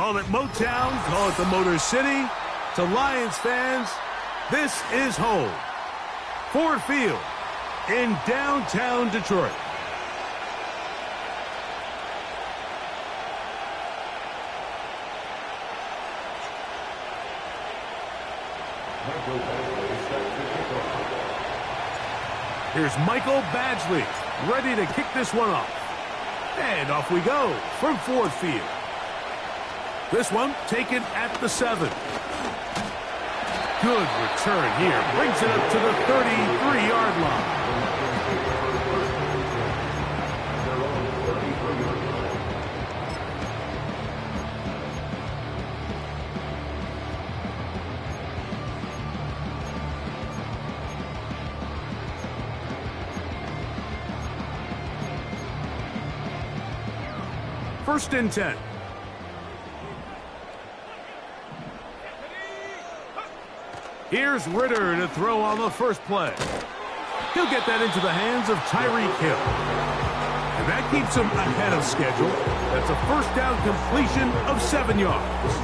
Call it Motown, call it the Motor City. To Lions fans, this is home. Ford Field in downtown Detroit. Here's Michael Badgley, ready to kick this one off. And off we go from Ford Field. This one taken at the 7. Good return here. Brings it up to the 33-yard line. First and 10. Here's Ritter to throw on the first play. He'll get that into the hands of Tyreek Hill. And that keeps him ahead of schedule. That's a first down completion of 7 yards.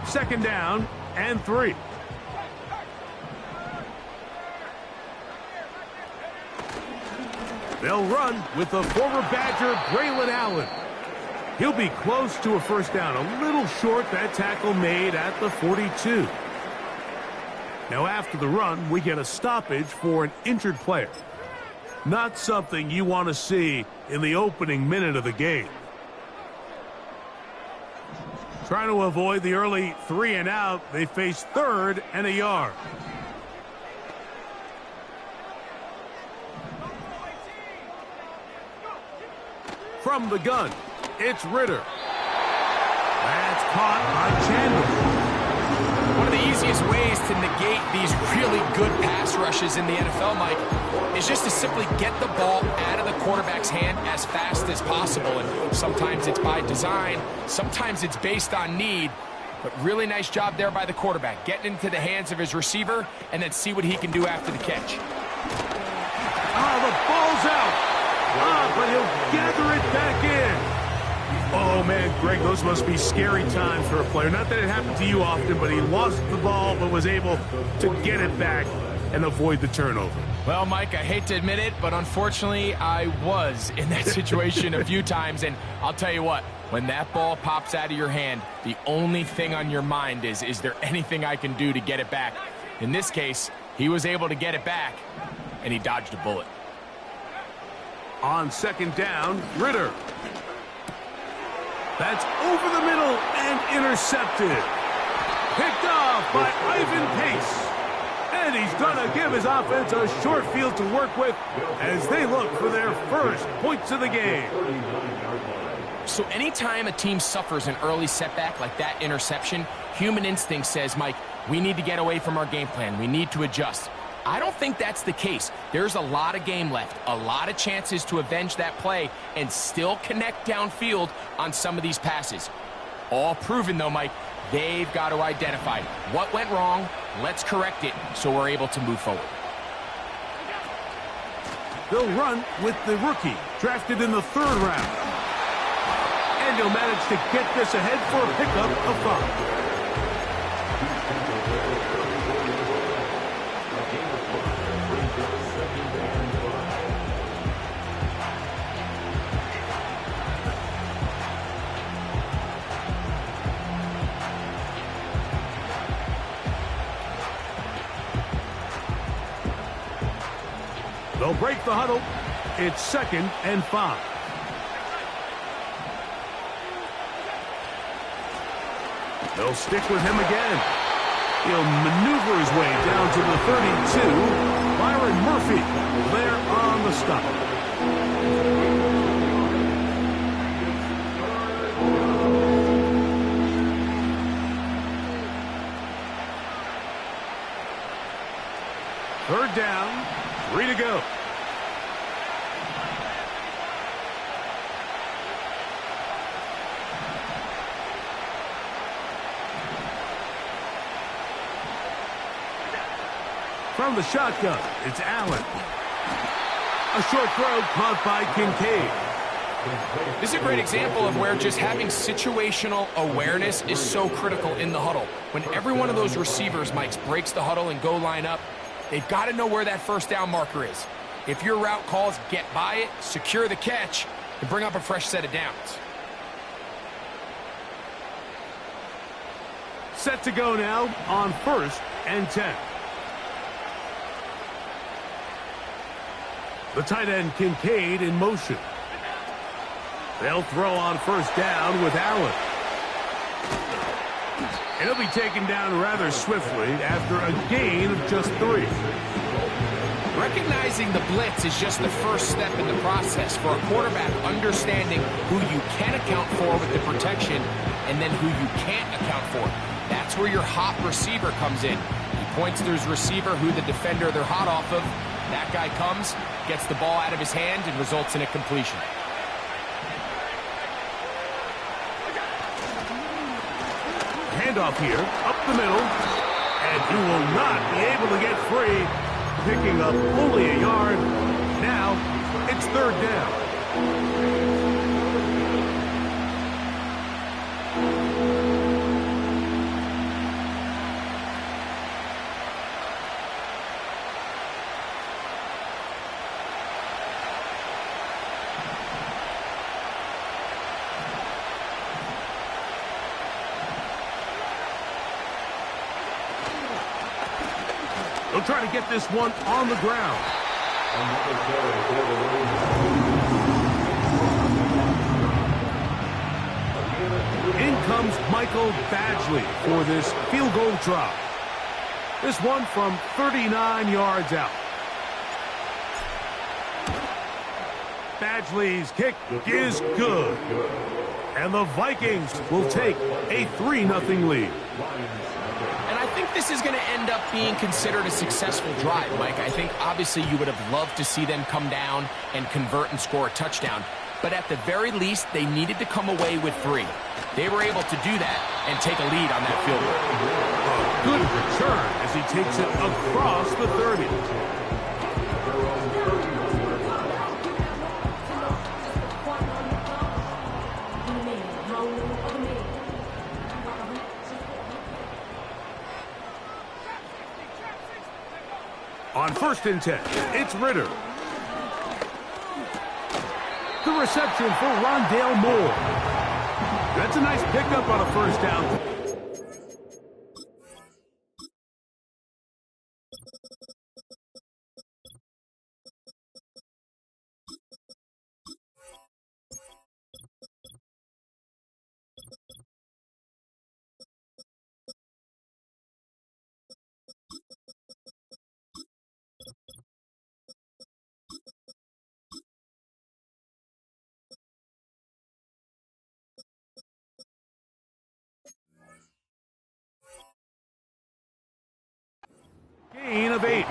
Second down and 3. They'll run with the former Badger, Braylon Allen. He'll be close to a first down, a little short. That tackle made at the 42. Now after the run, we get a stoppage for an injured player. Not something you want to see in the opening minute of the game. Trying to avoid the early 3 and out, they face 3rd and a yard. From the gun, it's Ritter. That's caught by Chandler. One of the easiest ways to negate these really good pass rushes in the NFL, Mike, is just to simply get the ball out of the quarterback's hand as fast as possible. And sometimes it's by design, sometimes it's based on need. But really nice job there by the quarterback, getting into the hands of his receiver and then see what he can do after the catch. The ball's out. But he'll gather it back in. Oh, man, Greg, those must be scary times for a player. Not that it happened to you often, but he lost the ball but was able to get it back and avoid the turnover. Well, Mike, I hate to admit it, but unfortunately I was in that situation a few times. And I'll tell you what, when that ball pops out of your hand, the only thing on your mind is there anything I can do to get it back? In this case, he was able to get it back, and he dodged a bullet. On second down, Ritter. That's over the middle and intercepted. Picked off by Ivan Pace. And he's going to give his offense a short field to work with as they look for their first points of the game. So anytime a team suffers an early setback like that interception, human instinct says, Mike, we need to get away from our game plan. We need to adjust. I don't think that's the case. There's a lot of game left, a lot of chances to avenge that play and still connect downfield on some of these passes. All proven, though, Mike, they've got to identify what went wrong, let's correct it so we're able to move forward. They'll run with the rookie, drafted in the 3rd round. And he'll manage to get this ahead for a pickup of 5. They'll break the huddle. It's 2nd and 5. They'll stick with him again. He'll maneuver his way down to the 32. Byron Murphy there on the stop. Third down, 3 to go. From the shotgun, it's Allen. A short throw caught by Kincaid. This is a great example of where just having situational awareness is so critical in the huddle. When every one of those receivers, Mike, breaks the huddle and go line up, they've got to know where that first down marker is. If your route calls, get by it, secure the catch, and bring up a fresh set of downs. Set to go now on 1st and 10. The tight end Kincaid in motion. They'll throw on 1st down with Allen. And he'll be taken down rather swiftly after a gain of just 3. Recognizing the blitz is just the first step in the process for a quarterback understanding who you can account for with the protection and then who you can't account for. That's where your hot receiver comes in. He points to his receiver who the defender they're hot off of. That guy comes, gets the ball out of his hand, and results in a completion. Handoff here, up the middle, and he will not be able to get free, picking up only a yard. Now, it's 3rd down. They'll try to get this one on the ground. In comes Michael Badgley for this field goal try. This one from 39 yards out. Badgley's kick is good. And the Vikings will take a 3-0 lead. And I think this is going to end up being considered a successful drive, Mike. I think obviously you would have loved to see them come down and convert and score a touchdown. But at the very least, they needed to come away with 3. They were able to do that and take a lead on that field goal. A good return as he takes it across the 30. On 1st and 10, it's Ritter. The reception for Rondale Moore. That's a nice pickup on a 1st down. Gain of 8.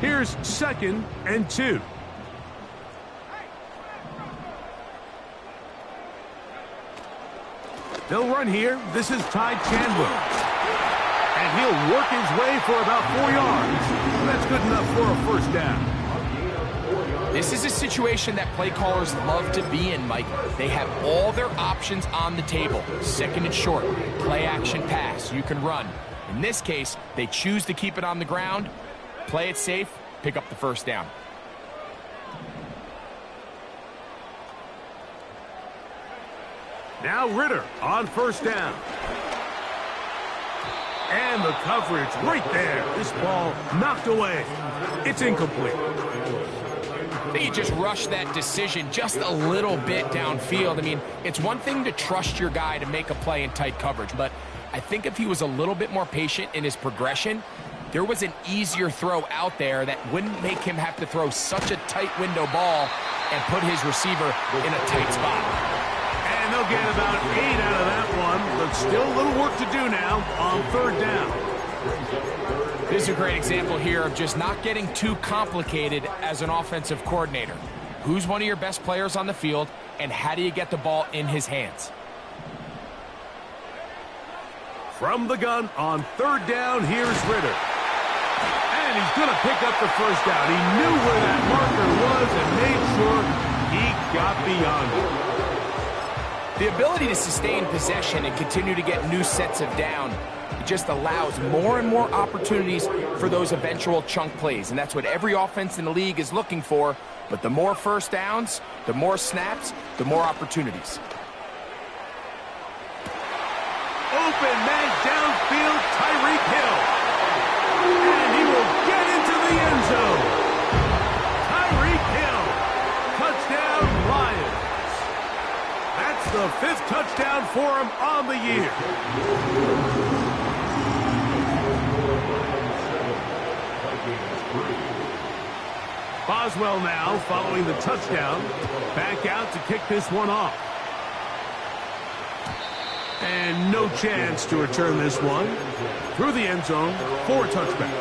Here's 2nd and 2. They'll run here. This is Ty Chandler. And he'll work his way for about 4 yards. That's good enough for a 1st down. This is a situation that play callers love to be in, Mike. They have all their options on the table. 2nd and short, play action pass, you can run. In this case, they choose to keep it on the ground, play it safe, pick up the 1st down. Now Ritter on 1st down. And the coverage right there. This ball knocked away. It's incomplete. They just rushed that decision just a little bit downfield. I mean, it's one thing to trust your guy to make a play in tight coverage, but I think if he was a little bit more patient in his progression, there was an easier throw out there that wouldn't make him have to throw such a tight window ball and put his receiver in a tight spot. And they'll get about 8 out of that one, but still a little work to do now on 3rd down. This is a great example here of just not getting too complicated as an offensive coordinator. Who's one of your best players on the field, and how do you get the ball in his hands? From the gun on third down, here's Ritter. And he's going to pick up the first down. He knew where that marker was and made sure he got beyond it. The ability to sustain possession and continue to get new sets of down, it just allows more and more opportunities for those eventual chunk plays. And that's what every offense in the league is looking for. But the more first downs, the more snaps, the more opportunities. Open man downfield, Tyreek Hill. And he will get into the end zone. Tyreek Hill. Touchdown, Lions. That's the 5th touchdown for him on the year. Boswell now following the touchdown. Back out to kick this one off. And no chance to return this one. Through the end zone for a touchback.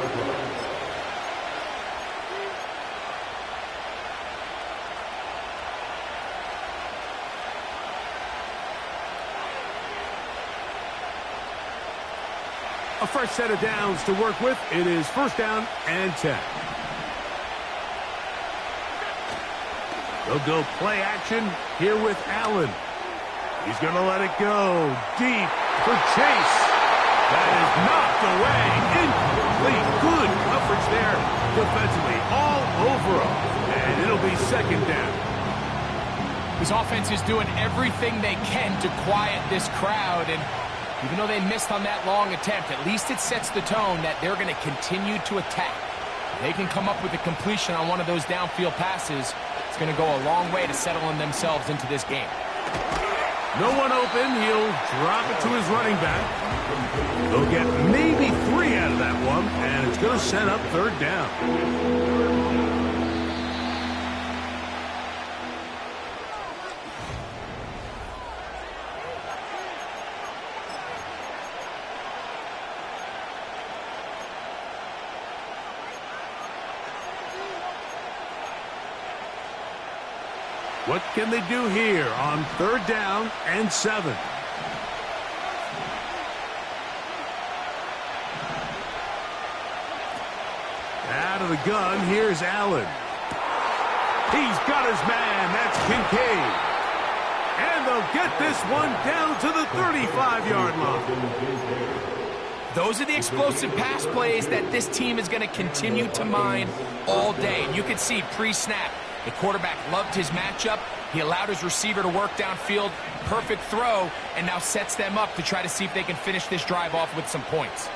A fresh set of downs to work with. It is first down and 10. They'll go play action here with Allen. He's going to let it go deep for Chase. That is knocked away. Incomplete. Good coverage there defensively. All over him. And it'll be second down. This offense is doing everything they can to quiet this crowd. And even though they missed on that long attempt, at least it sets the tone that they're going to continue to attack. If they can come up with a completion on one of those downfield passes, it's going to go a long way to settling themselves into this game. No one open. He'll drop it to his running back. They'll get maybe 3 out of that one, and it's going to set up third down. What can they do here on third down and 7? Out of the gun, here's Allen. He's got his man. That's Kincaid. And they'll get this one down to the 35-yard line. Those are the explosive pass plays that this team is going to continue to mine all day. And you can see pre-snap, the quarterback loved his matchup. He allowed his receiver to work downfield. Perfect throw, and now sets them up to try to see if they can finish this drive off with some points.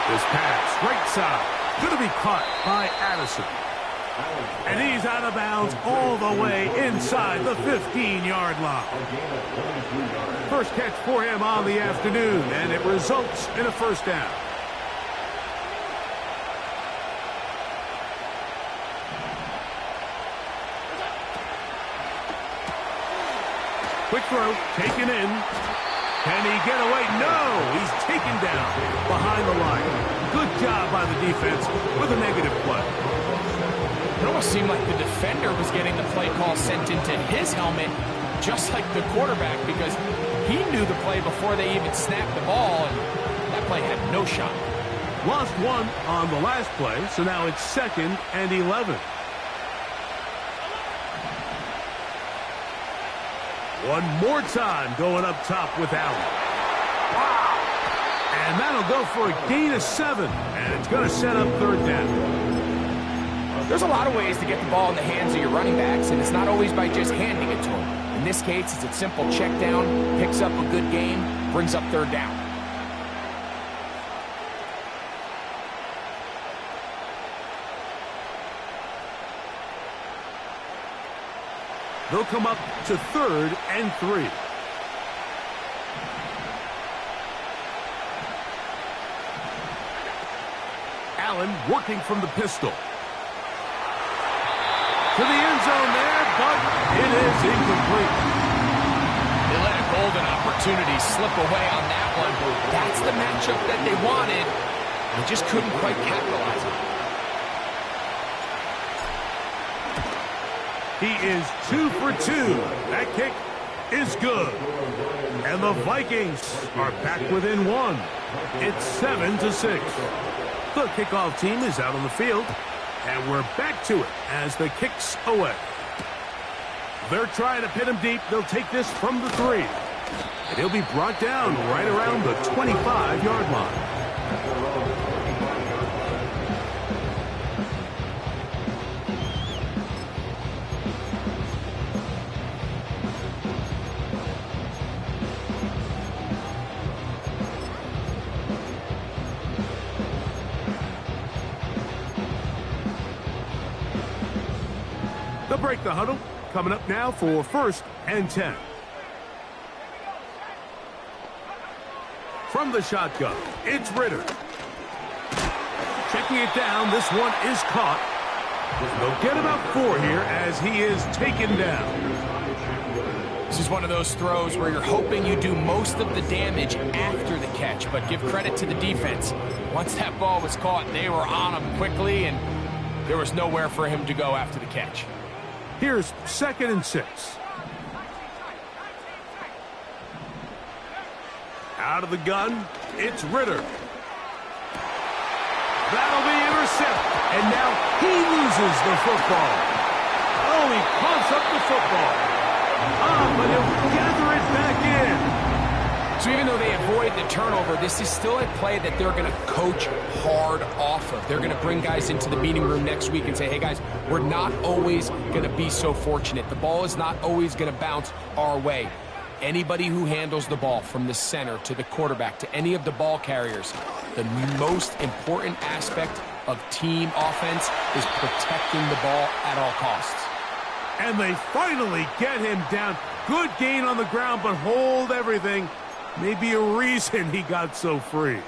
This pass, right side, going to be caught by Addison. And he's out of bounds all the way inside the 15-yard line. First catch for him on the afternoon, and it results in a first down. Quick throw, taken in. Can he get away? No! He's taken down behind the line. Good job by the defense with a negative play. It almost seemed like the defender was getting the play call sent into his helmet, just like the quarterback, because he knew the play before they even snapped the ball, and that play had no shot. Lost one on the last play, so now it's 2nd and 11. One more time going up top with Allen. Wow! And that'll go for a gain of 7, and it's going to set up third down. There's a lot of ways to get the ball in the hands of your running backs, and it's not always by just handing it to them. In this case, it's a simple check down, picks up a good game, brings up third down. They'll come up to 3rd and 3. Allen working from the pistol. To the end zone there, but it is incomplete. They let a golden opportunity slip away on that one. That's the matchup that they wanted. They just couldn't quite capitalize on it. He is 2 for 2. That kick is good. And the Vikings are back within one. It's 7-6. The kickoff team is out on the field, and we're back to it as the kick's away. They're trying to pin him deep. They'll take this from the 3. And he'll be brought down right around the 25-yard line. They'll break the huddle. Coming up now for 1st and 10. From the shotgun, it's Ritter. Checking it down, this one is caught. They'll get about 4 here as he is taken down. This is one of those throws where you're hoping you do most of the damage after the catch, but give credit to the defense. Once that ball was caught, they were on him quickly, and there was nowhere for him to go after the catch. Here's 2nd and 6. Out of the gun, it's Ritter. That'll be intercepted. And now he loses the football. Oh, he coughs up the football. But he'll gather it back in. So even though they avoid the turnover, this is still a play that they're going to coach hard off of. They're going to bring guys into the meeting room next week and say, hey, guys, we're not always going to be so fortunate. The ball is not always going to bounce our way. Anybody who handles the ball from the center to the quarterback to any of the ball carriers, the most important aspect of team offense is protecting the ball at all costs. And they finally get him down. Good gain on the ground, but hold everything. Maybe a reason he got so free.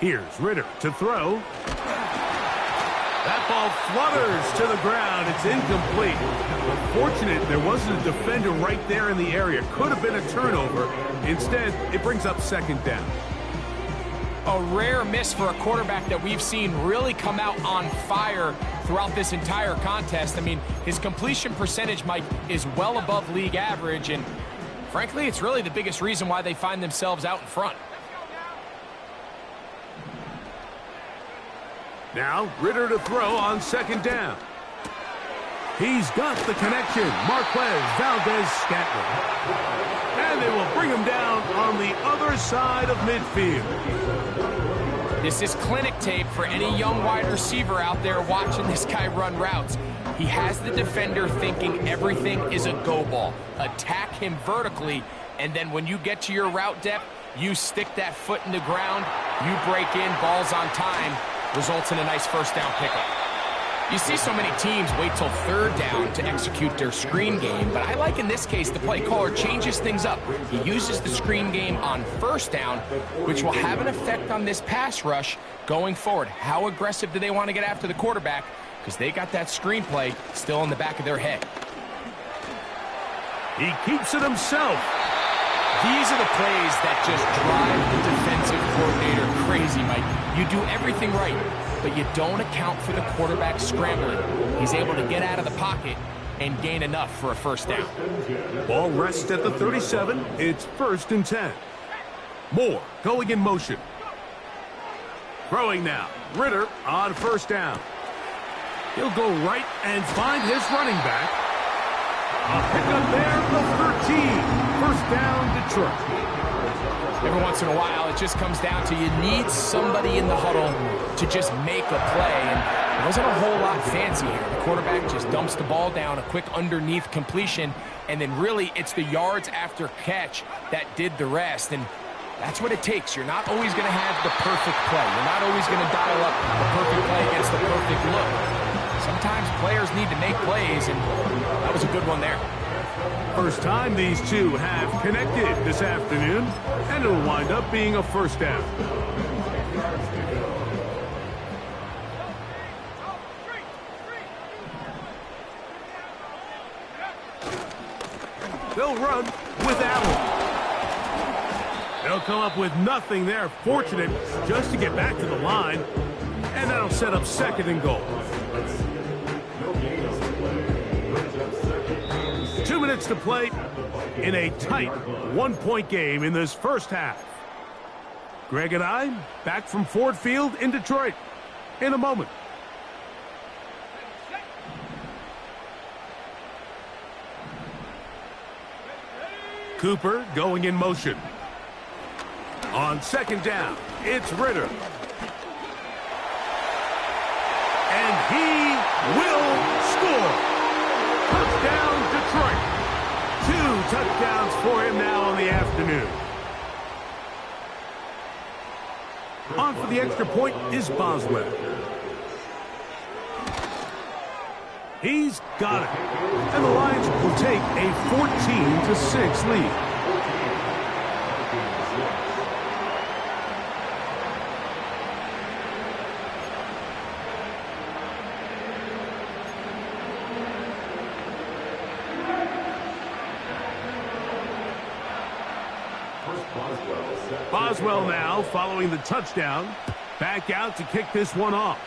Here's Ritter to throw. That ball flutters to the ground. It's incomplete. Unfortunate there wasn't a defender right there in the area. Could have been a turnover. Instead, it brings up 2nd down. A rare miss for a quarterback that we've seen really come out on fire throughout this entire contest. I mean, his completion percentage, Mike, is well above league average, and frankly, it's really the biggest reason why they find themselves out in front. Now, Ritter to throw on 2nd down. He's got the connection. Marquez Valdez-Scantling. And they will bring him down on the other side of midfield. This is clinic tape for any young wide receiver out there watching this guy run routes. He has the defender thinking everything is a go ball. Attack him vertically, and then when you get to your route depth, you stick that foot in the ground, you break in, balls on time, results in a nice 1st down pickup. You see so many teams wait till 3rd down to execute their screen game, but I like in this case the play caller changes things up. He uses the screen game on 1st down, which will have an effect on this pass rush going forward. How aggressive do they want to get after the quarterback? Because they got that screen play still in the back of their head. He keeps it himself. These are the plays that just drive the defensive coordinator crazy, Mike. You do everything right, but you don't account for the quarterback scrambling. He's able to get out of the pocket and gain enough for a 1st down. Ball rests at the 37. It's 1st and 10. Moore going in motion. Throwing now. Ritter on 1st down. He'll go right and find his running back. A pickup there for 13. 1st down, Detroit. Every once in a while, it just comes down to you need somebody in the huddle to just make a play. And there wasn't a whole lot fancy here. The quarterback just dumps the ball down, a quick underneath completion, and then really it's the yards after catch that did the rest. And that's what it takes. You're not always going to have the perfect play. You're not always going to dial up the perfect play against the perfect look. Sometimes players need to make plays, and that was a good one there. First time these two have connected this afternoon, and it'll wind up being a 1st down. They'll run with Allen. They'll come up with nothing there. Fortunate just to get back to the line. And that'll set up second and goal. 2 minutes to play in a tight one-point game in this first half. Greg and I back from Ford Field in Detroit in a moment. Cooper going in motion. On second down, it's Ritter. And he will score. Touchdown, Detroit. 2 touchdowns for him now on the afternoon. On for the extra point is Boswell. He's got it. And the Lions will take a 14-6 lead. Boswell now following the touchdown. Back out to kick this one off.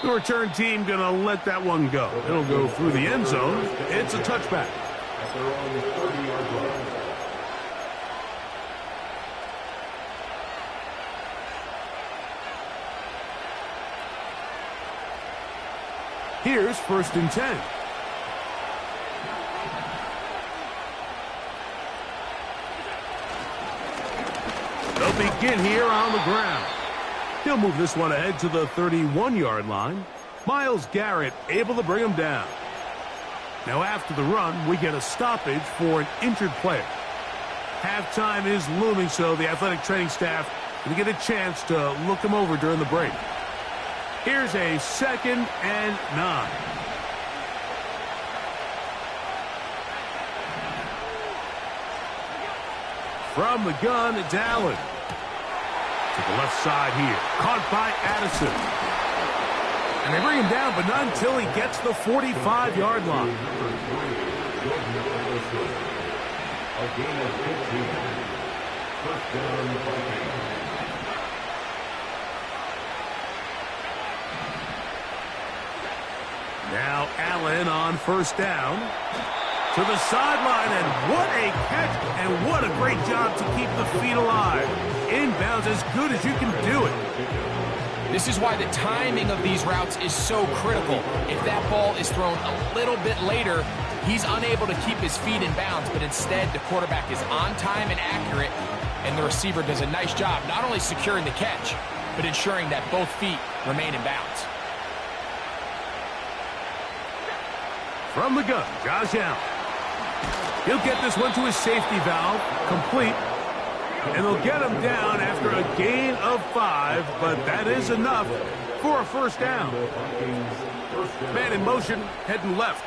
The return team going to let that one go. It'll go through the end zone. It's a touchback. Here's 1st and 10. They'll begin here on the ground. He'll move this one ahead to the 31-yard line. Myles Garrett able to bring him down. Now after the run, we get a stoppage for an injured player. Halftime is looming, so the athletic training staff will get a chance to look him over during the break. Here's a 2nd and 9. From the gun, it's Allen. To the left side here. Caught by Addison. And they bring him down, but not until he gets the 45-yard line. Now Allen on 1st down. To the sideline, and what a catch, and what a great job to keep the feet alive. Inbounds as good as you can do it. This is why the timing of these routes is so critical. If that ball is thrown a little bit later, he's unable to keep his feet in bounds, but instead the quarterback is on time and accurate, and the receiver does a nice job not only securing the catch, but ensuring that both feet remain in bounds. From the gun, Josh Allen. He'll get this one to his safety valve, complete, and they'll get him down after a gain of 5, but that is enough for a 1st down. Man in motion, heading left.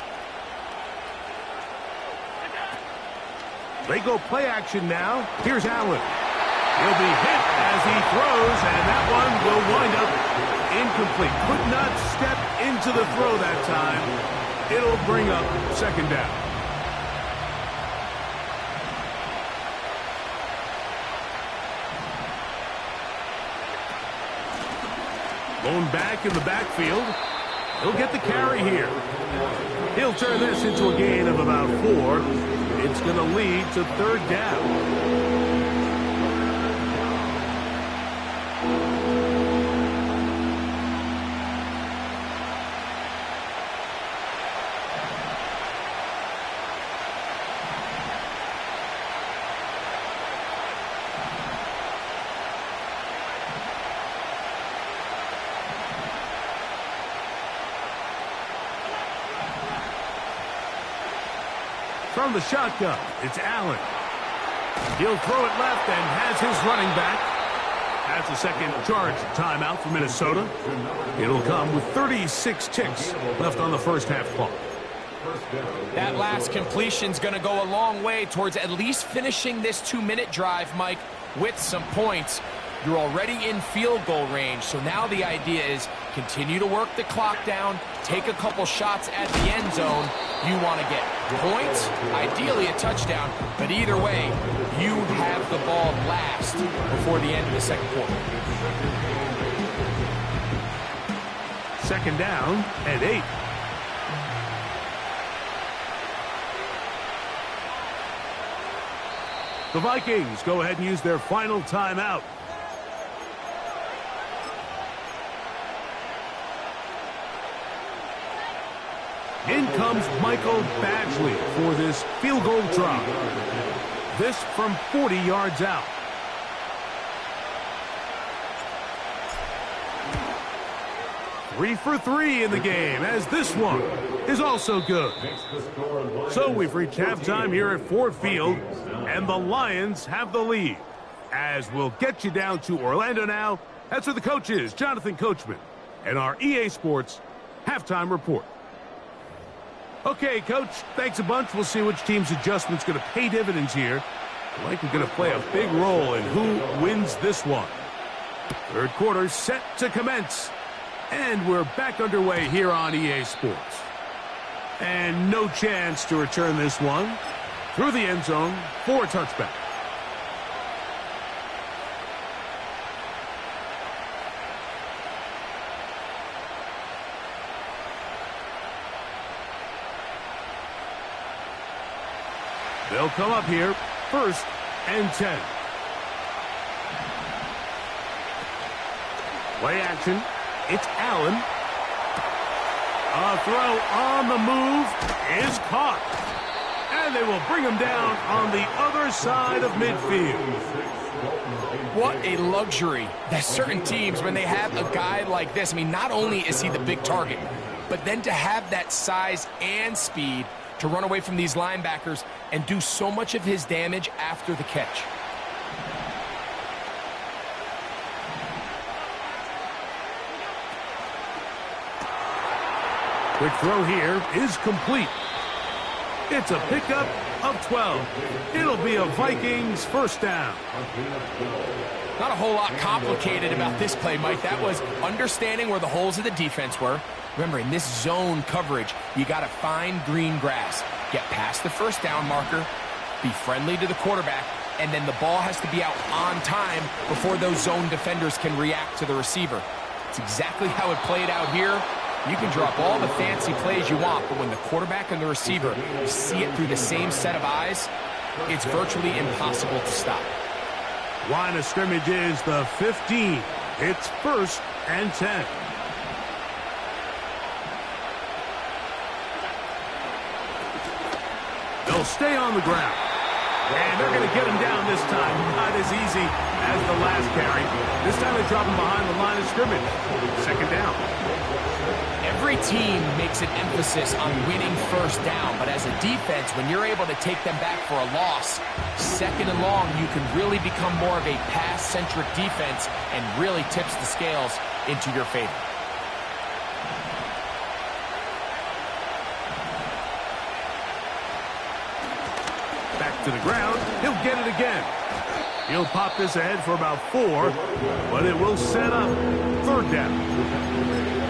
They go play action now. Here's Allen. He'll be hit as he throws, and that one will wind up incomplete. Could not step into the throw that time. It'll bring up 2nd down. Blown back in the backfield. He'll get the carry here. He'll turn this into a gain of about 4. It's going to lead to 3rd down. From the shotgun, it's Allen. He'll throw it left and has his running back. That's a second charge timeout for Minnesota. It'll come with 36 ticks left on the first half clock. That last completion's going to go a long way towards at least finishing this 2-minute drive, Mike, with some points. You're already in field goal range, so now the idea is continue to work the clock down, take a couple shots at the end zone. You want to get points, ideally a touchdown, but either way, you have the ball last before the end of the second quarter. Second down and 8. The Vikings go ahead and use their final timeout. In comes Michael Badgley for this field goal drop. This from 40 yards out. Three for 3 in the game, as this one is also good. So we've reached halftime here at Ford Field, and the Lions have the lead. As we'll get you down to Orlando now, that's where the coach is, Jonathan Coachman, and our EA Sports halftime report. Okay, Coach, thanks a bunch. We'll see which team's adjustment's going to pay dividends here. Likely going to play a big role in who wins this one. Third quarter set to commence. And we're back underway here on EA Sports. And no chance to return this one through the end zone for a touchback. They'll come up here, 1st and 10. Play action. It's Allen. A throw on the move is caught. And they will bring him down on the other side of midfield. What a luxury that certain teams, when they have a guy like this, I mean, not only is he the big target, but then to have that size and speed to run away from these linebackers and do so much of his damage after the catch. Quick throw here is complete. It's a pickup of 12. It'll be a Vikings first down. Not a whole lot complicated about this play, Mike. That was understanding where the holes of the defense were. Remember, in this zone coverage, you got to find green grass. Get past the first down marker, be friendly to the quarterback, and then the ball has to be out on time before those zone defenders can react to the receiver. It's exactly how it played out here. You can drop all the fancy plays you want, but when the quarterback and the receiver see it through the same set of eyes, it's virtually impossible to stop. Line of scrimmage is the 15. It's 1st and 10. They'll stay on the ground. And they're going to get him down this time. Not as easy as the last carry. This time they drop him behind the line of scrimmage. Second down. Every team makes an emphasis on winning first down, but as a defense, when you're able to take them back for a loss, second and long, you can really become more of a pass-centric defense and really tips the scales into your favor. Back to the ground. He'll get it again. He'll pop this ahead for about 4, but it will set up 3rd down.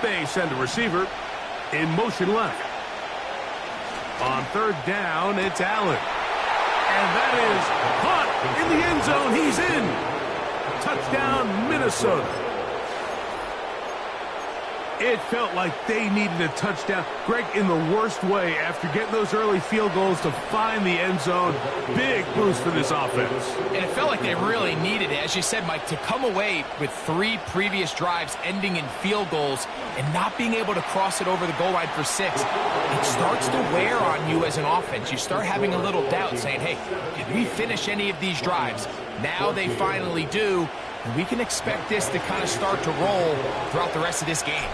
They send a receiver in motion left. On 3rd down, it's Allen. And that is caught in the end zone. He's in. Touchdown, Minnesota. It felt like they needed a touchdown. Greg, in the worst way, after getting those early field goals to find the end zone. Big boost for this offense. And it felt like they really needed it. As you said, Mike, to come away with 3 previous drives ending in field goals and not being able to cross it over the goal line for 6, it starts to wear on you as an offense. You start having a little doubt, saying, hey, did we finish any of these drives? Now they finally do. And we can expect this to kind of start to roll throughout the rest of this game.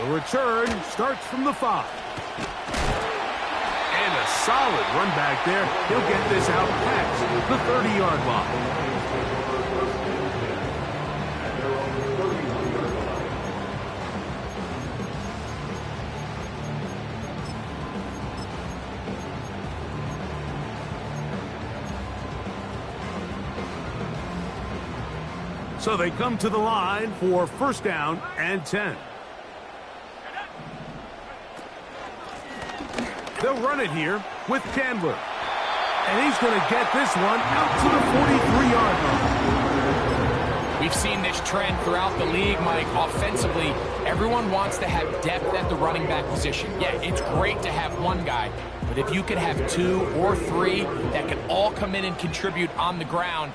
The return starts from the 5. And a solid run back there. He'll get this out past the 30-yard line. So they come to the line for first down and 10. They'll run it here with Chandler. And he's going to get this one out to the 43-yard line. We've seen this trend throughout the league, Mike. Offensively, everyone wants to have depth at the running back position. Yeah, it's great to have one guy, but if you could have 2 or 3 that can all come in and contribute on the ground,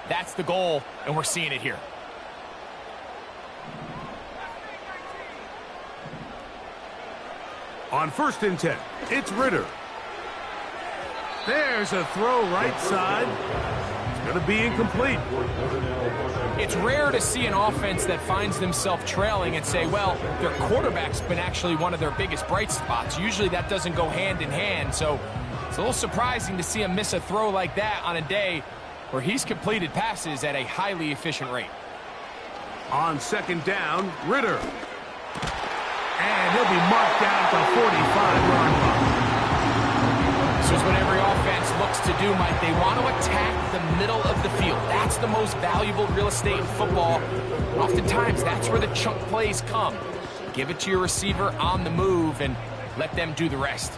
that's the goal, and we're seeing it here. On first and 10, it's Ritter. There's a throw right side. It's going to be incomplete. It's rare to see an offense that finds themselves trailing and say, well, their quarterback's been actually one of their biggest bright spots. Usually that doesn't go hand in hand, so it's a little surprising to see him miss a throw like that on a day where he's completed passes at a highly efficient rate. On second down, Ritter. And he'll be marked down at the 45-yard line. This is what every offense looks to do, Mike. They want to attack the middle of the field. That's the most valuable real estate in football. Oftentimes, that's where the chunk plays come. Give it to your receiver on the move and let them do the rest.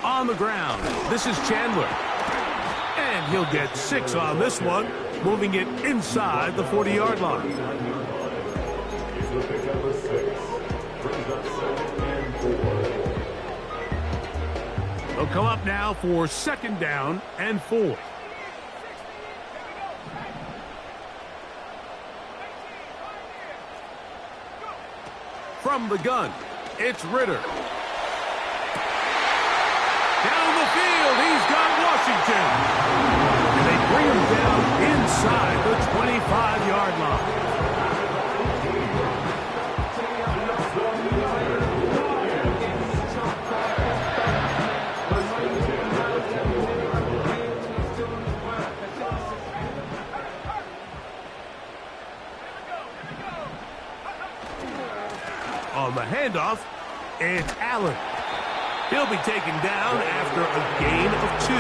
On the ground, this is Chandler. And he'll get 6 on this one, moving it inside the 40-yard line. They'll come up now for second down and 4. From the gun, it's Ritter. Down the field, he's got Washington. And they bring him down inside the 25-yard line. On the handoff, it's Allen. He'll be taken down after a gain of 2.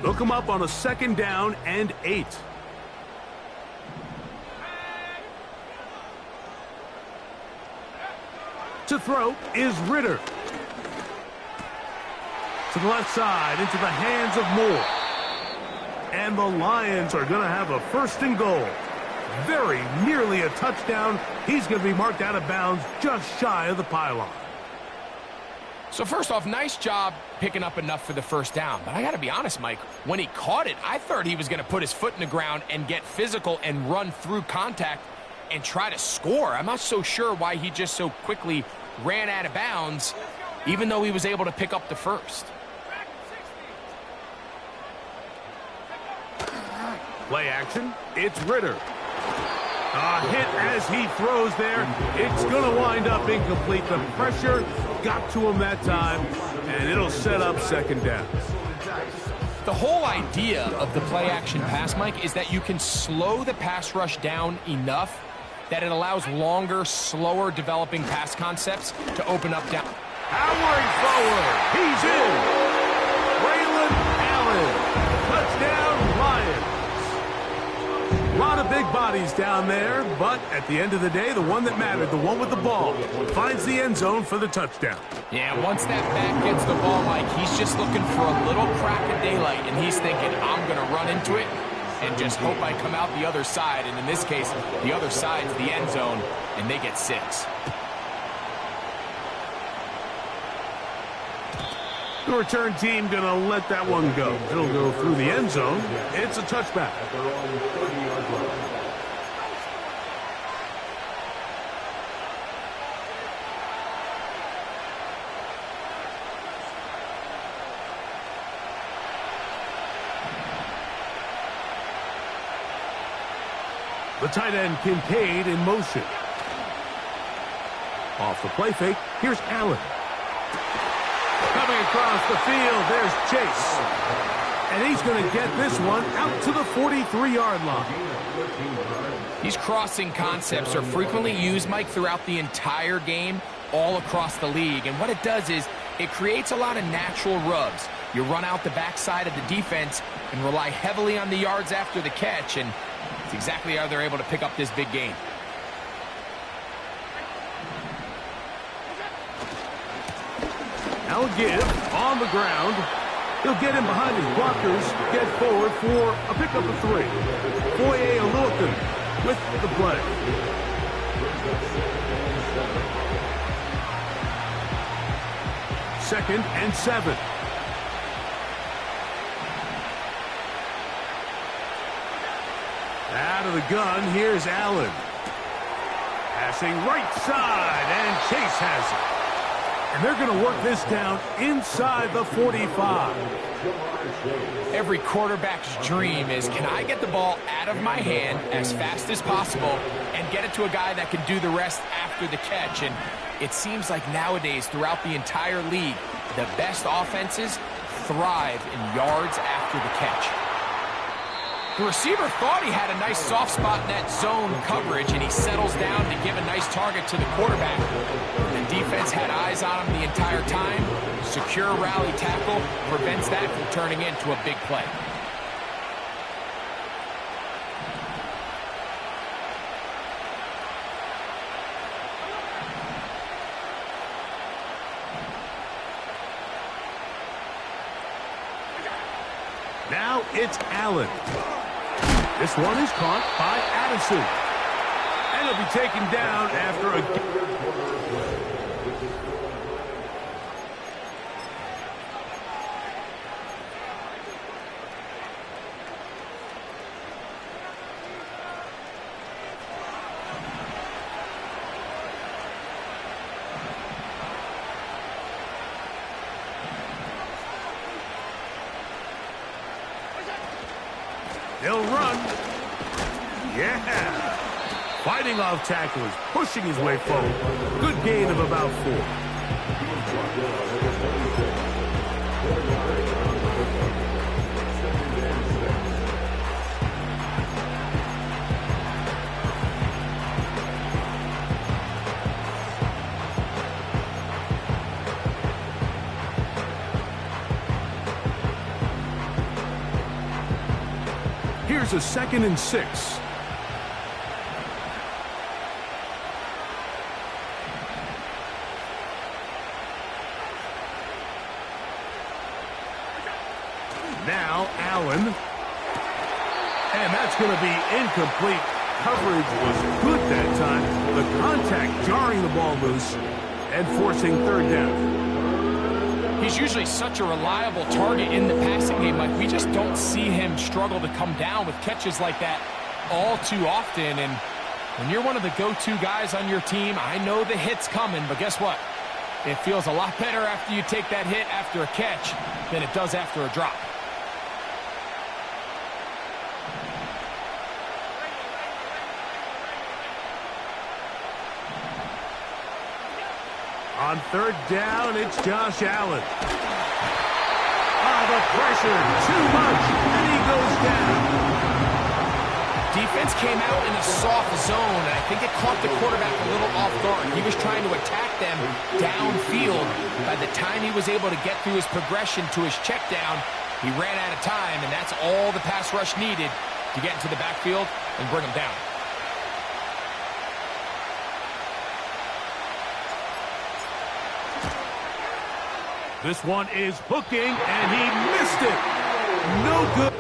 They'll come up on a second down and 8. To throw is Ritter. To the left side, into the hands of Moore. And the Lions are going to have a first and goal. Very nearly a touchdown. He's going to be marked out of bounds just shy of the pylon. So first off, nice job picking up enough for the first down. But I got to be honest, Mike, when he caught it, I thought he was going to put his foot in the ground and get physical and run through contact and try to score. I'm not so sure why he just so quickly ran out of bounds, even though he was able to pick up the first. Play action, it's Ritter. A hit as he throws there. It's going to wind up incomplete. The pressure got to him that time, and it'll set up second down. The whole idea of the play action pass, Mike, is that you can slow the pass rush down enough that it allows longer, slower developing pass concepts to open up down. Powering forward. He's in. Braylon Allen. Touchdown, Lions. A lot of big bodies down there, but at the end of the day, the one that mattered, the one with the ball, finds the end zone for the touchdown. Yeah, once that back gets the ball, Mike, he's just looking for a little crack of daylight, and he's thinking, I'm going to run into it and just hope I come out the other side. And in this case, the other side's the end zone, and they get 6. The return team going to let that one go. It'll go through the end zone. It's a touchback. The tight end Kincaid in motion. Off the play fake, here's Allen. Coming across the field, there's Chase. And he's going to get this one out to the 43-yard line. These crossing concepts are frequently used, Mike, throughout the entire game, all across the league. And what it does is it creates a lot of natural rubs. You run out the backside of the defense and rely heavily on the yards after the catch, and it's exactly how they're able to pick up this big gain. Now give on the ground. He'll get in behind his blockers, get forward for a pickup of 3. Foye Aluakun with the play. Second and 7. Out of the gun, here's Allen. Passing right side, and Chase has it. And they're going to work this down inside the 45. Every quarterback's dream is, can I get the ball out of my hand as fast as possible and get it to a guy that can do the rest after the catch? And it seems like nowadays, throughout the entire league, the best offenses thrive in yards after the catch. The receiver thought he had a nice soft spot in that zone coverage, and he settles down to give a nice target to the quarterback. The defense had eyes on him the entire time. Secure rally tackle prevents that from turning into a big play. Now it's Allen. This one is caught by Addison. And he'll be taken down after a... They'll run. Yeah. Fighting off tacklers, pushing his way forward. Good gain of about 4. Here's a 2nd and 6. Now Allen. And that's going to be incomplete. Coverage was good that time. The contact jarring the ball loose and forcing 3rd down. He's usually such a reliable target in the passing game. Like, we just don't see him struggle to come down with catches like that all too often. And when you're one of the go-to guys on your team, I know the hit's coming, but guess what? It feels a lot better after you take that hit after a catch than it does after a drop. On 3rd down, it's Josh Allen. The pressure, too much, and he goes down. Defense came out in a soft zone, and I think it caught the quarterback a little off guard. He was trying to attack them downfield. By the time he was able to get through his progression to his check down, he ran out of time, and that's all the pass rush needed to get into the backfield and bring him down. This one is hooking, and he missed it. No good.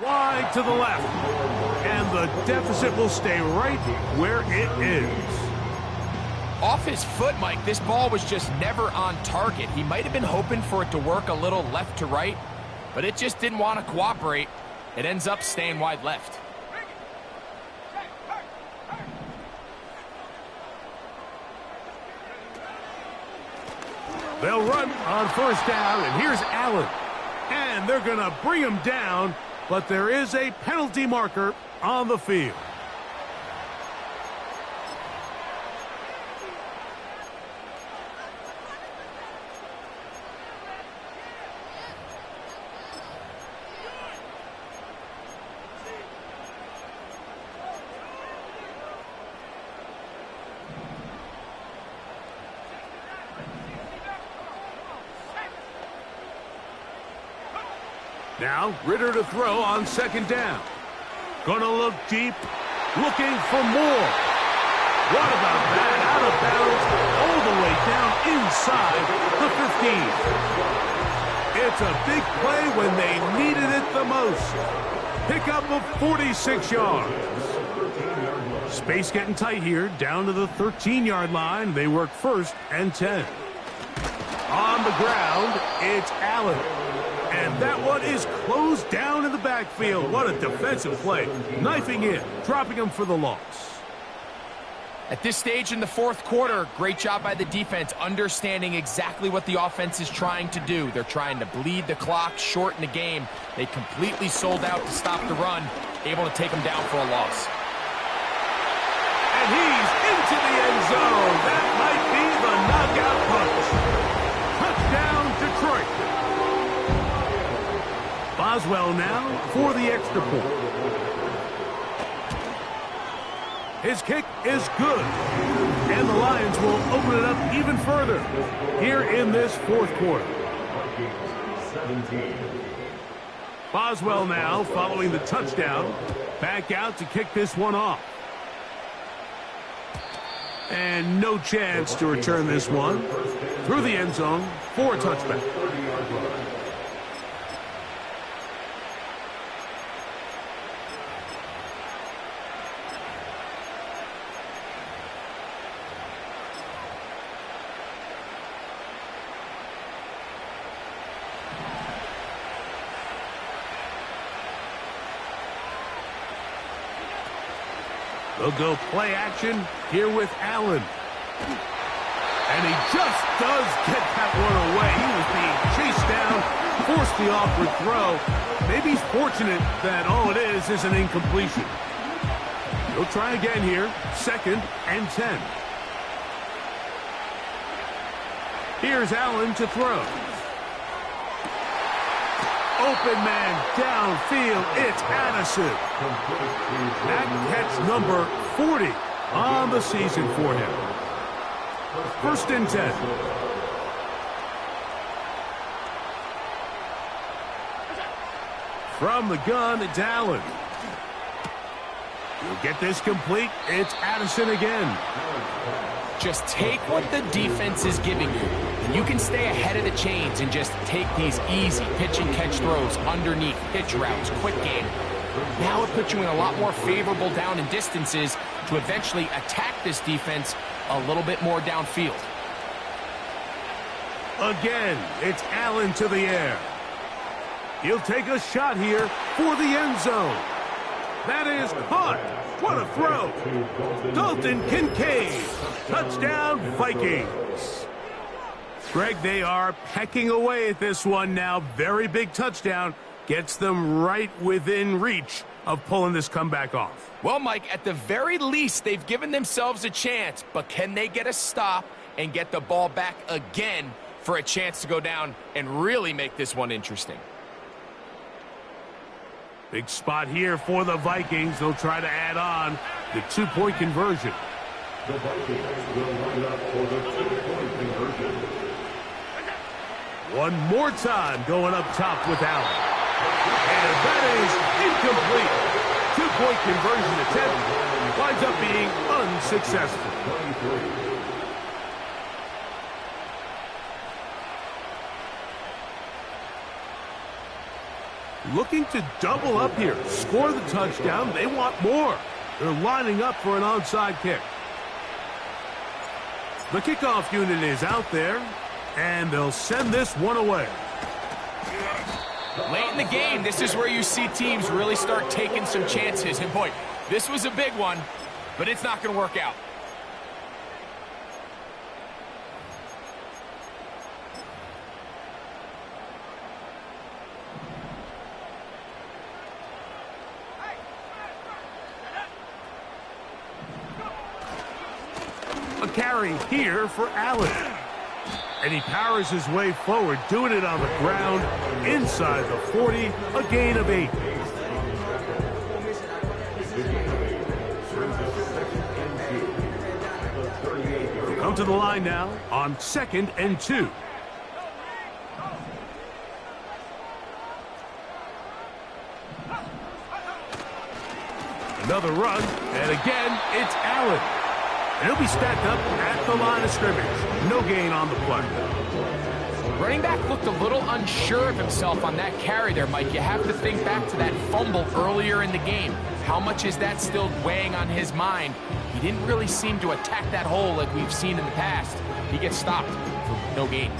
Wide to the left. And the deficit will stay right where it is. Off his foot, Mike, this ball was just never on target. He might have been hoping for it to work a little left to right, but it just didn't want to cooperate. It ends up staying wide left. They'll run on first down, and here's Allen. And they're going to bring him down, but there is a penalty marker on the field. Now, Ritter to throw on second down. Gonna look deep, looking for more. What about that? Out of bounds, all the way down inside the 15. It's a big play when they needed it the most. Pickup of 46 yards. Space getting tight here, down to the 13-yard line. They work first and 10. On the ground, it's Allen. And that one is closed down in the backfield. What a defensive play. Knifing in, dropping him for the loss. At this stage in the fourth quarter, great job by the defense, understanding exactly what the offense is trying to do. They're trying to bleed the clock, shorten the game. They completely sold out to stop the run, able to take them down for a loss. And he's into the end zone. That might be the knockout punch. Touchdown, Detroit. Boswell now for the extra point. His kick is good. And the Lions will open it up even further here in this fourth quarter. Boswell now following the touchdown. Back out to kick this one off. And no chance to return this one through the end zone for a touchback. They'll go play action here with Allen. And he just does get that one away. He was being chased down, forced the awkward throw. Maybe he's fortunate that all it is an incompletion. He'll try again here, second and 10. Here's Allen to throw. Open man downfield. It's Addison. That catch number 40 on the season for him. First and 10. From the gun, it's Allen. You'll get this complete. It's Addison again. Just take what the defense is giving you, and you can stay ahead of the chains and just take these easy pitch and catch throws underneath, pitch routes, quick game. Now it puts you in a lot more favorable down and distances to eventually attack this defense a little bit more downfield. Again, it's Allen to the air. He'll take a shot here for the end zone. That is caught. What a throw. Dalton Kincaid. Touchdown, Vikings. Greg, they are pecking away at this one now. Very big touchdown. Gets them right within reach of pulling this comeback off. Well, Mike, at the very least, they've given themselves a chance. But can they get a stop and get the ball back again for a chance to go down and really make this one interesting? Big spot here for the Vikings. They'll try to add on the two-point conversion. The Vikings will line up for the two-point conversion. One more time going up top with Allen. And that is incomplete. Two-point conversion attempt winds up being unsuccessful. looking to double up here, score the touchdown. They want more. They're lining up for an onside kick. The kickoff unit is out there, and they'll send this one away. Late in the game, this is where you see teams really start taking some chances. And boy, this was a big one, but it's not going to work out. A carry here for Allen. And he powers his way forward, doing it on the ground, inside the 40, a gain of 8. Come to the line now on 2nd and 2. Another run, and again, it's Allen. And he'll be stacked up at the line of scrimmage. No gain on the play. Running back looked a little unsure of himself on that carry there, Mike. You have to think back to that fumble earlier in the game. How much is that still weighing on his mind? He didn't really seem to attack that hole like we've seen in the past. He gets stopped for no gain.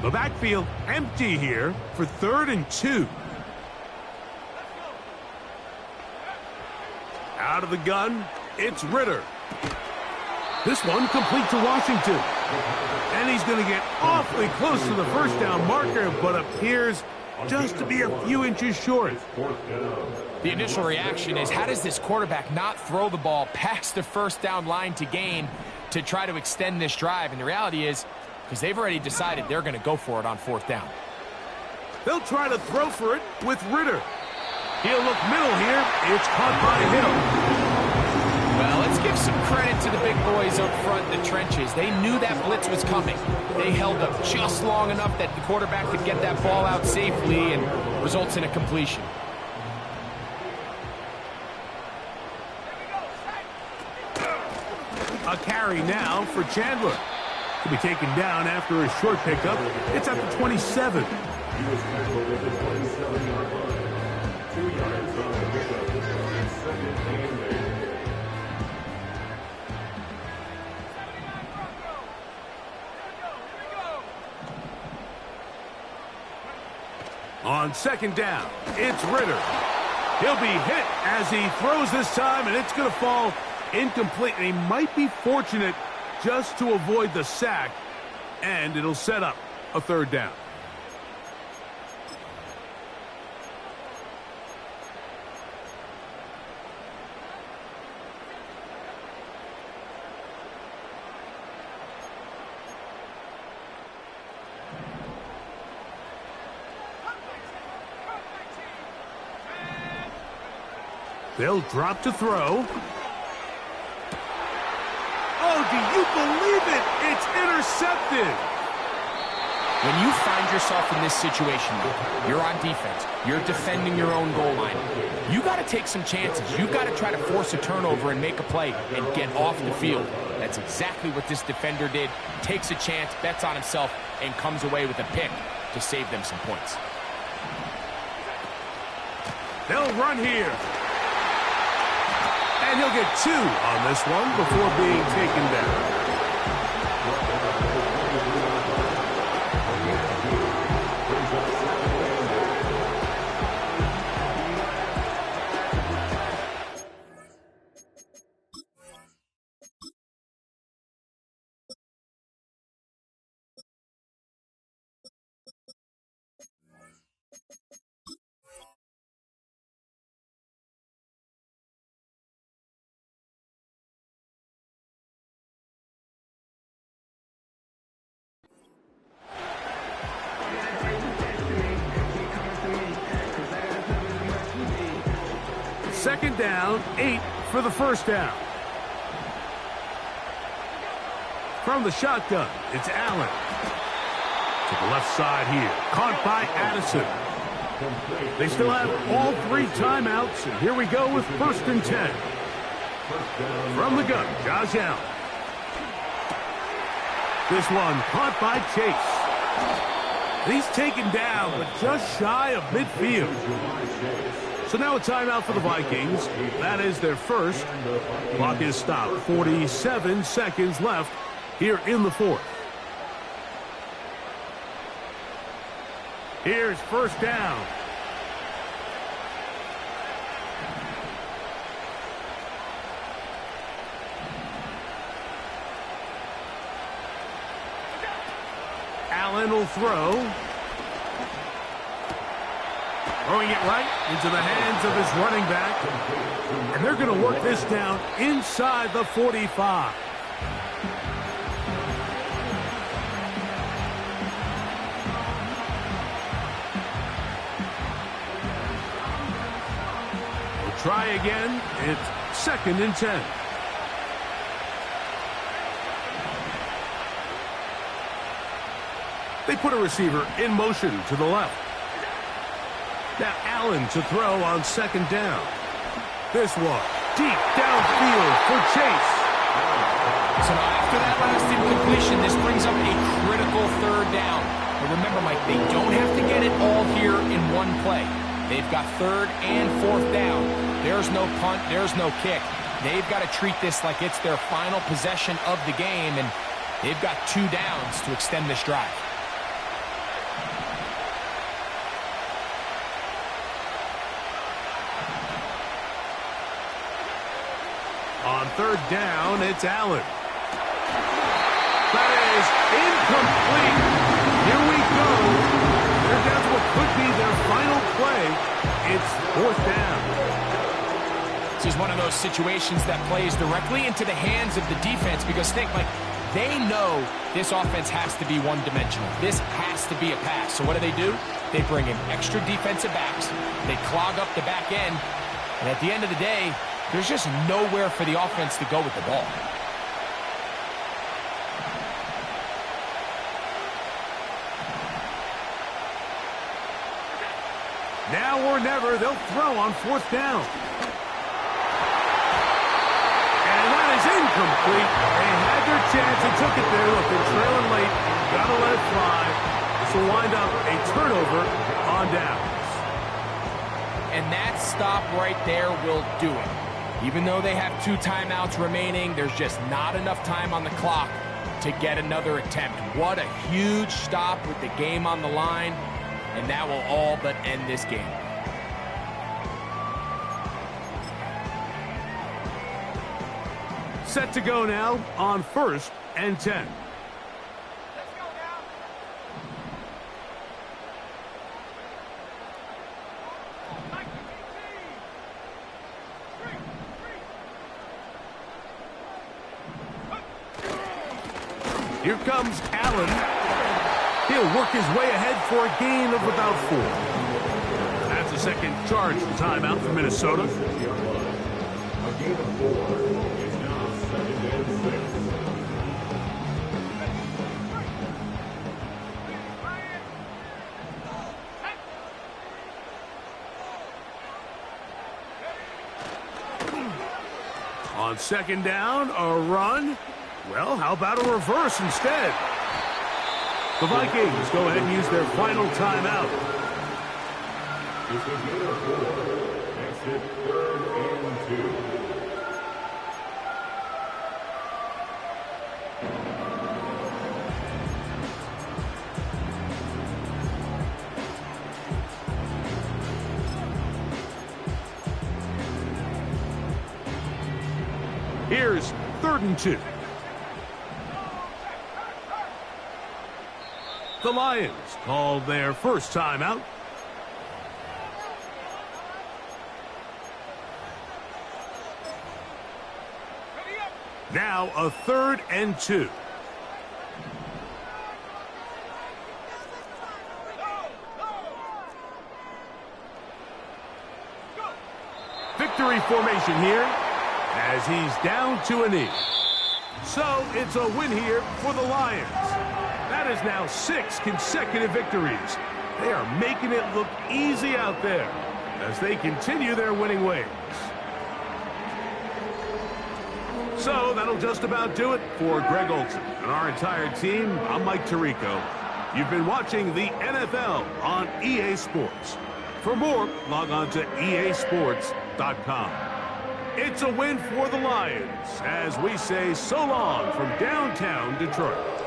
The backfield empty here for 3rd and 2. Out of the gun, it's Ritter. This one complete to Washington. And he's going to get awfully close to the first down marker, but appears just to be a few inches short. The initial reaction is, how does this quarterback not throw the ball past the first down line to gain to try to extend this drive? And the reality is, because they've already decided they're going to go for it on 4th down. They'll try to throw for it with Ritter. He'll look middle here. It's caught by Hill. Well, let's give some credit to the big boys up front in the trenches. They knew that blitz was coming. They held up just long enough that the quarterback could get that ball out safely and results in a completion. A carry now for Chandler. To be taken down after a short pickup. It's at the 27. On 2nd down, it's Ritter. He'll be hit as he throws this time, and it's going to fall incomplete. And he might be fortunate just to avoid the sack, and it'll set up a 3rd down. They'll drop to throw. Oh, do you believe it? It's intercepted. When you find yourself in this situation, you're on defense, you're defending your own goal line, you got to take some chances. You got to try to force a turnover and make a play and get off the field. That's exactly what this defender did. Takes a chance, bets on himself, and comes away with a pick to save them some points. They'll run here. And he'll get 2 on this one before being taken down. Second down, 8 for the first down. From the shotgun, it's Allen. To the left side here, caught by Addison. They still have all 3 timeouts, and here we go with 1st and 10. From the gun, Josh Allen. This one caught by Chase. And he's taken down, but just shy of midfield. So now a timeout for the Vikings. That is their first. Clock is stopped. 47 seconds left here in the fourth. Here's first down. Allen will throw. Throwing it right into the hands of his running back. And they're going to work this down inside the 45. We'll try again. It's second and 10. They put a receiver in motion to the left. Now Allen to throw on second down. This one deep downfield for Chase. So now after that last incompletion, this brings up a critical third down. But remember, Mike, they don't have to get it all here in one play. They've got third and fourth down. There's no punt, there's no kick. They've got to treat this like it's their final possession of the game, and they've got 2 downs to extend this drive. On third down, it's Allen. That is incomplete. Here we go. They're down to what could be their final play. It's fourth down. This is one of those situations that plays directly into the hands of the defense because think, like, they know this offense has to be one-dimensional. This has to be a pass. So what do? They bring in extra defensive backs. They clog up the back end. And at the end of the day, there's just nowhere for the offense to go with the ball. Now or never, they'll throw on fourth down. And that is incomplete. They had their chance and took it there. Look, they're trailing late. Got to let it fly. This will wind up a turnover on downs. And that stop right there will do it. Even though they have 2 timeouts remaining, there's just not enough time on the clock to get another attempt. What a huge stop with the game on the line, and that will all but end this game. Set to go now on first and 10. Here comes Allen. He'll work his way ahead for a gain of about 4. That's a second charge timeout for Minnesota. A gain of 4 is now second and 6. On second down, a run. Well, how about a reverse instead? The Vikings go ahead and use their final timeout. It's a gain of 4. Makes it third and 2. Here's third and 2. The Lions called their first timeout. Now a third and 2. Victory formation here as he's down to a knee. So it's a win here for the Lions. That is now 6 consecutive victories. They are making it look easy out there as they continue their winning ways. So that'll just about do it for Greg Olson and our entire team. I'm Mike Tirico. You've been watching the NFL on EA Sports. For more, log on to easports.com. It's a win for the Lions as we say so long from downtown Detroit.